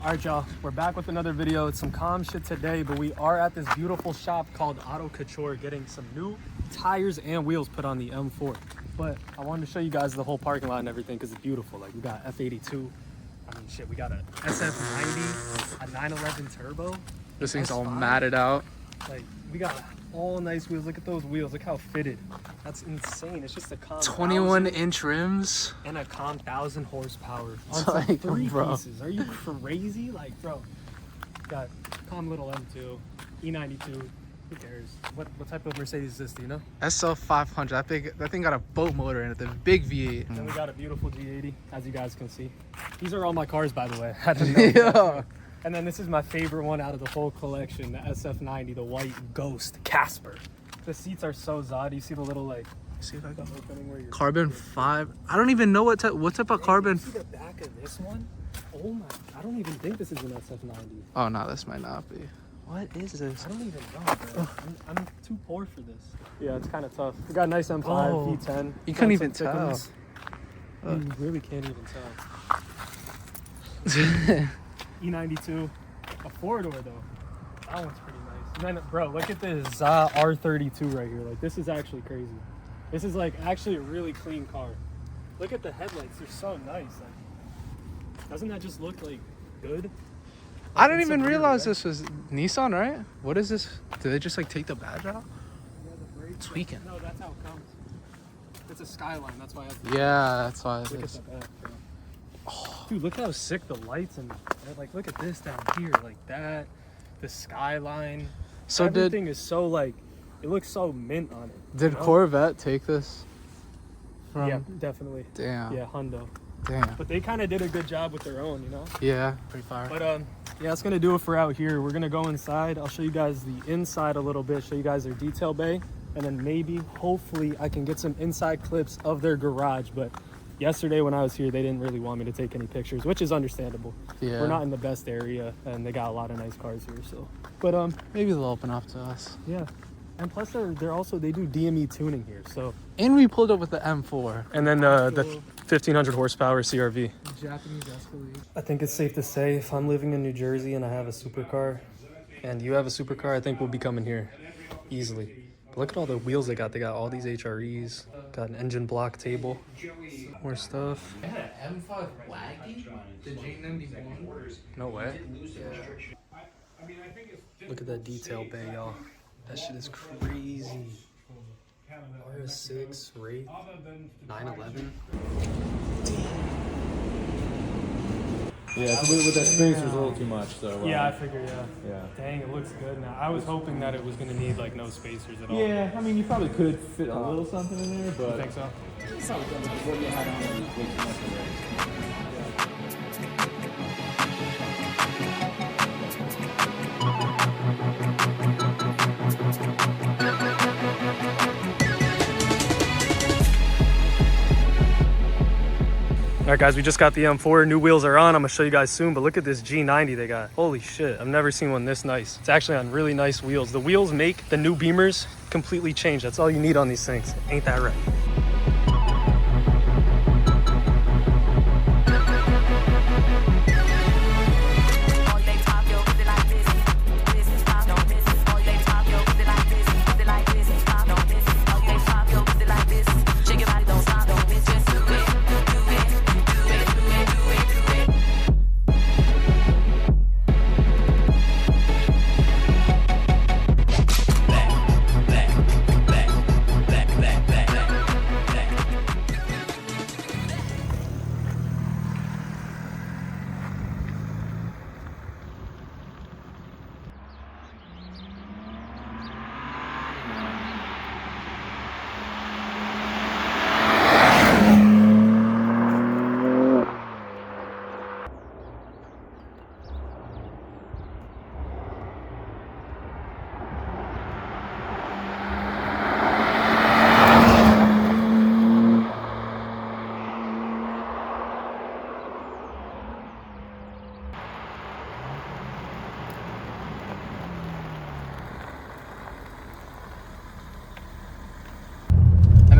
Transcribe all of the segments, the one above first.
All right, y'all, we're back with another video. It's some calm shit today, but we are at this beautiful shop called Auto Couture getting some new tires and wheels put on the M4. But I wanted to show you guys the whole parking lot and everything because it's beautiful. Like, we got F82. I mean, shit, we got a SF90, a 911 turbo. This thing's all matted out. Like, we got all nice wheels. Look at those wheels. Look how fitted. That's insane. It's just a calm 21-inch rims and a calm 1,000 horsepower It's on like, three bro. pieces. Are you crazy? Like, bro, got calm little M2, E92. Who cares? What type of Mercedes is this? Do you know? SL 500. That thing got a boat motor in it. The big V8. Then we got a beautiful G80, as you guys can see. These are all my cars, by the way. I didn't know. Yeah. And then this is my favorite one out of the whole collection, the SF90, the white Ghost Casper. The seats are so zod. You see the little, like, See if I the can. opening where you're Carbon 5. I don't even know what type of carbon. You see the back of this one? Oh my, I don't even think this is an SF90. Oh no, this might not be. What is this? I don't even know, bro. I'm too poor for this. Yeah, it's kind of tough. We got a nice M5, Oh, V10. you couldn't Got even some tell. thickums. You really can't even tell. E92, a four-door though. That one's pretty nice. And then, bro, look at this R32 right here. Like, this is actually crazy. This is like actually a really clean car. Look at the headlights; they're so nice. Like, doesn't that just look like good? I didn't It's even a weird, realize right? this was Nissan, right? What is this? Did they just like take the badge out? Yeah, the brakes. Tweaking. No, that's how it comes. It's a Skyline. That's why I have to Yeah, that's why it look at is. the back, bro. Oh, dude, look how sick the lights and like look at this down here, like that, the Skyline. So everything is so like, it looks so mint on it. did you know? Corvette take this? From, Yeah, definitely. Damn. Yeah, Hundo. Damn. But they kind of did a good job with their own, you know. Yeah. Pretty fire. But yeah, that's gonna do it for out here. We're gonna go inside. I'll show you guys the inside a little bit. Show you guys their detail bay, and then maybe, hopefully, I can get some inside clips of their garage. But yesterday when I was here, they didn't really want me to take any pictures, which is understandable. Yeah. We're not in the best area, and they got a lot of nice cars here. So, but Maybe they'll open up to us. yeah. And plus, they're also they do DME tuning here. So. And we pulled up with the M4. And then the 1,500 horsepower CRV. Japanese Escalade. I think it's safe to say if I'm living in New Jersey and I have a supercar and you have a supercar, I think we'll be coming here easily. But look at all the wheels they got. They got all these HREs, got an engine block table, more stuff. They had an M5 wagon? The G91? No way. Look at that detail bay, y'all. That shit is crazy. RS6, Wraith, 911. Yeah, with that space was a little too much, so... Yeah, I figure, yeah. Yeah. Dang, it looks good now. I was hoping that it was going to need, like, no spacers at all. Yeah, I mean, you probably could fit a little something in there, You but... think so? What you had on there was way too much already. All right, guys, we just got the M4. New wheels are on. I'm gonna show you guys soon, but look at this G90 they got. Holy shit, I've never seen one this nice. It's actually on really nice wheels. The wheels make the new Beamers completely change. That's all you need on these things. Ain't that right?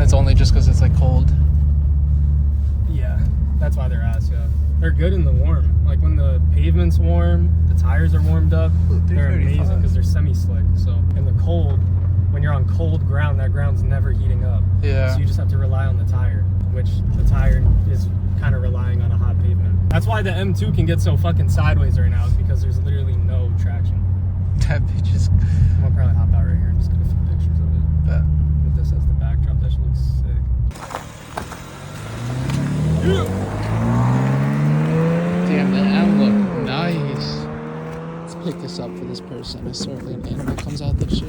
It's only just because it's like cold. Yeah, that's why they're ass, yeah. They're good in the warm. Like when the pavement's warm, the tires are warmed up, they're amazing because they're semi-slick. So in the cold, when you're on cold ground, that ground's never heating up. Yeah. So you just have to rely on the tire, which the tire is kind of relying on a hot pavement. That's why the M2 can get so fucking sideways right now, is because there's literally no traction. That bitch is... I'll probably hop out right here and just get a few pictures of it. Bet. With this as the backdrop, that shit looks sick. Damn, the M look nice. Let's pick this up for this person. I swear if an animal comes out this shit.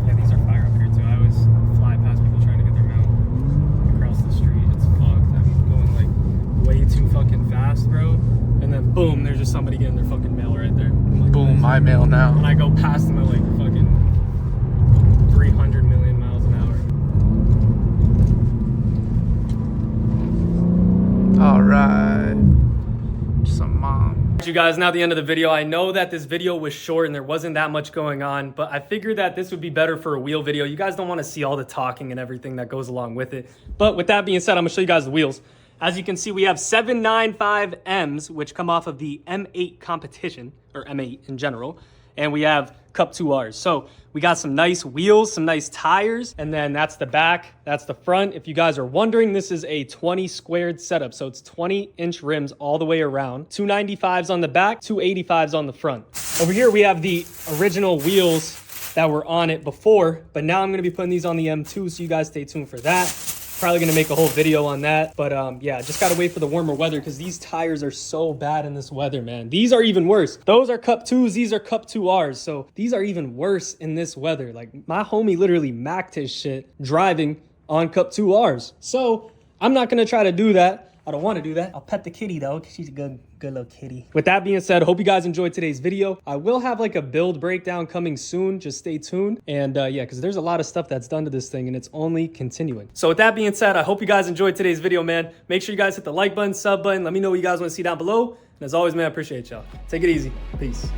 Yeah, these are fire up here too. I always fly past people trying to get their mail across the street. It's fucked. I'm going like way too fucking fast, bro. And then boom, there's just somebody getting their fucking mail right there. I'm like, Boom, my mail now. and I go past them at like fucking 300 million miles an hour. All right. Some mom. You guys, now the end of the video. I know that this video was short and there wasn't that much going on, but I figured that this would be better for a wheel video. You guys don't want to see all the talking and everything that goes along with it. But with that being said, I'm gonna show you guys the wheels. As you can see, we have 795Ms, which come off of the M8 competition, or M8 in general. And we have Cup 2Rs. So we got some nice wheels, some nice tires, and then that's the back, that's the front. If you guys are wondering, this is a 20 squared setup. So it's 20-inch rims all the way around. 295s on the back, 285s on the front. Over here, we have the original wheels that were on it before, but now I'm gonna be putting these on the M2, so you guys stay tuned for that. Probably gonna make a whole video on that, but yeah, just gotta wait for the warmer weather because these tires are so bad in this weather, man. These are even worse. Those are Cup 2s, these are Cup 2Rs, so these are even worse in this weather. Like, my homie literally macked his shit driving on Cup 2Rs. So I'm not gonna try to do that. I don't want to do that. I'll pet the kitty though, because she's a good little kitty. With that being said, hope you guys enjoyed today's video. I will have like a build breakdown coming soon. Just stay tuned. And yeah, because there's a lot of stuff that's done to this thing and it's only continuing. So with that being said, I hope you guys enjoyed today's video, man. Make sure you guys hit the like button, sub button. Let me know what you guys want to see down below. And as always, man, I appreciate y'all. Take it easy. Peace.